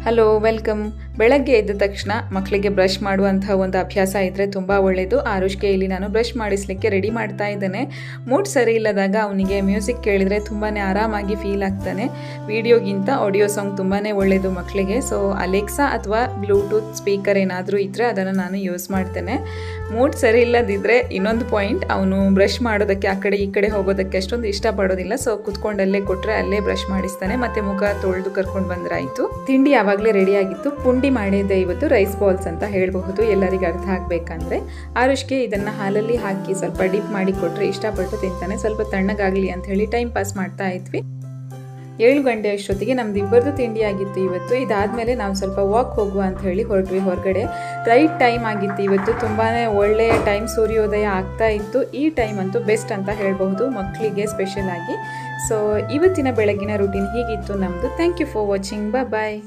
Hello welcome. ಬೆಳಗ್ಗೆ ಎದ್ದ ತಕ್ಷಣ ಮಕ್ಕಳಿಗೆ ಬ್ರಷ್ ಮಾಡುವಂತಹ ಒಂದು ಅಭ್ಯಾಸ ಇದ್ದರೆ ತುಂಬ ಒಳ್ಳೆಯದು. ಆರುಷ್ಗೆ ಇಲ್ಲಿ ನಾನು ಬ್ರಷ್ ಮಾಡಿಸ್ಲಿಕ್ಕೆ ರೆಡಿ ಮಾಡ್ತಾ ಇದ್ದೇನೆ. ಮೂಡ್ ಸರಿ ಇಲ್ಲದಾಗ ಅವನಿಗೆ ಮ್ಯೂಸಿಕ್ ಕೇಳಿದರೆ ತುಂಬಾ ಆರಾಮಾಗಿ ಫೀಲ್ ಆಗ್ತಾನೆ. ವಿಡಿಯೋಗಿಂತ ಆಡಿಯೋ ಸಾಂಗ್ ತುಂಬಾ ಒಳ್ಳೆಯದು ಮಕ್ಕಳಿಗೆ. ಸೊ ಅಲೆಕ್ಸಾ ಅಥವಾ ಬ್ಲೂಟೂತ್ ಸ್ಪೀಕರ್ ಏನಾದರೂ ಇದ್ದರೆ ಅದನ್ನು ನಾನು ಯೂಸ್ ಮಾಡ್ತೇನೆ. ಮೂಡ್ ಸರಿ ಇಲ್ಲದಿದ್ದರೆ ಇನ್ನೊಂದು ಪಾಯಿಂಟ್, ಅವನು ಬ್ರಷ್ ಮಾಡೋದಕ್ಕೆ ಆ ಕಡೆ ಈ ಕಡೆ ಹೋಗೋದಕ್ಕೆ ಅಷ್ಟೊಂದು ಇಷ್ಟಪಡೋದಿಲ್ಲ. ಸೊ ಕುತ್ಕೊಂಡಲ್ಲೇ ಕೊಟ್ಟರೆ ಅಲ್ಲೇ ಬ್ರಷ್ ಮಾಡಿಸ್ತಾನೆ, ಮತ್ತು ಮುಖ ತೊಳೆದು ಕರ್ಕೊಂಡು ಬಂದ್ರಾಯಿತು. ತಿಂಡಿ ಯಾವಾಗಲೇ ರೆಡಿ ಆಗಿತ್ತು. ಪುಂಡಿ ಮಾಡಿದ್ದೆ ಇವತ್ತು, ರೈಸ್ ಬಾಲ್ಸ್ ಅಂತ ಹೇಳಬಹುದು ಎಲ್ಲರಿಗೆ ಅರ್ಥ ಆಗಬೇಕಂದ್ರೆ. ಆರುಷ್ಗೆ ಇದನ್ನು ಹಾಲಲ್ಲಿ ಹಾಕಿ ಸ್ವಲ್ಪ ಡಿಪ್ ಮಾಡಿ ಕೊಟ್ಟರೆ ಇಷ್ಟಪಟ್ಟು ತಿಂತಾನೆ. ಸ್ವಲ್ಪ ತಣ್ಣಗಾಗಲಿ ಅಂತ ಹೇಳಿ ಟೈಮ್ ಪಾಸ್ ಮಾಡ್ತಾ ಇದ್ವಿ. 7 ಗಂಟೆ ಅಷ್ಟೊತ್ತಿಗೆ ನಮ್ದು ಇಬ್ಬರದು ತಿಂಡಿ ಆಗಿತ್ತು ಇವತ್ತು. ಇದಾದಮೇಲೆ ನಾವು ಸ್ವಲ್ಪ ವಾಕ್ ಹೋಗುವ ಅಂತ ಹೇಳಿ ಹೊರಟ್ವಿ ಹೊರಗಡೆ. ರೈಟ್ ಟೈಮ್ ಆಗಿತ್ತು ಇವತ್ತು, ತುಂಬಾ ಒಳ್ಳೆಯ ಟೈಮ್, ಸೂರ್ಯೋದಯ ಆಗ್ತಾ ಇತ್ತು. ಈ ಟೈಮ್ ಅಂತೂ ಬೆಸ್ಟ್ ಅಂತ ಹೇಳಬಹುದು ಮಕ್ಕಳಿಗೆ ಸ್ಪೆಷಲ್ ಆಗಿ. ಸೊ ಇವತ್ತಿನ ಬೆಳಗಿನ ರೂಟೀನ್ ಹೀಗಿತ್ತು ನಮ್ಮದು. Thank you for watching. Bye.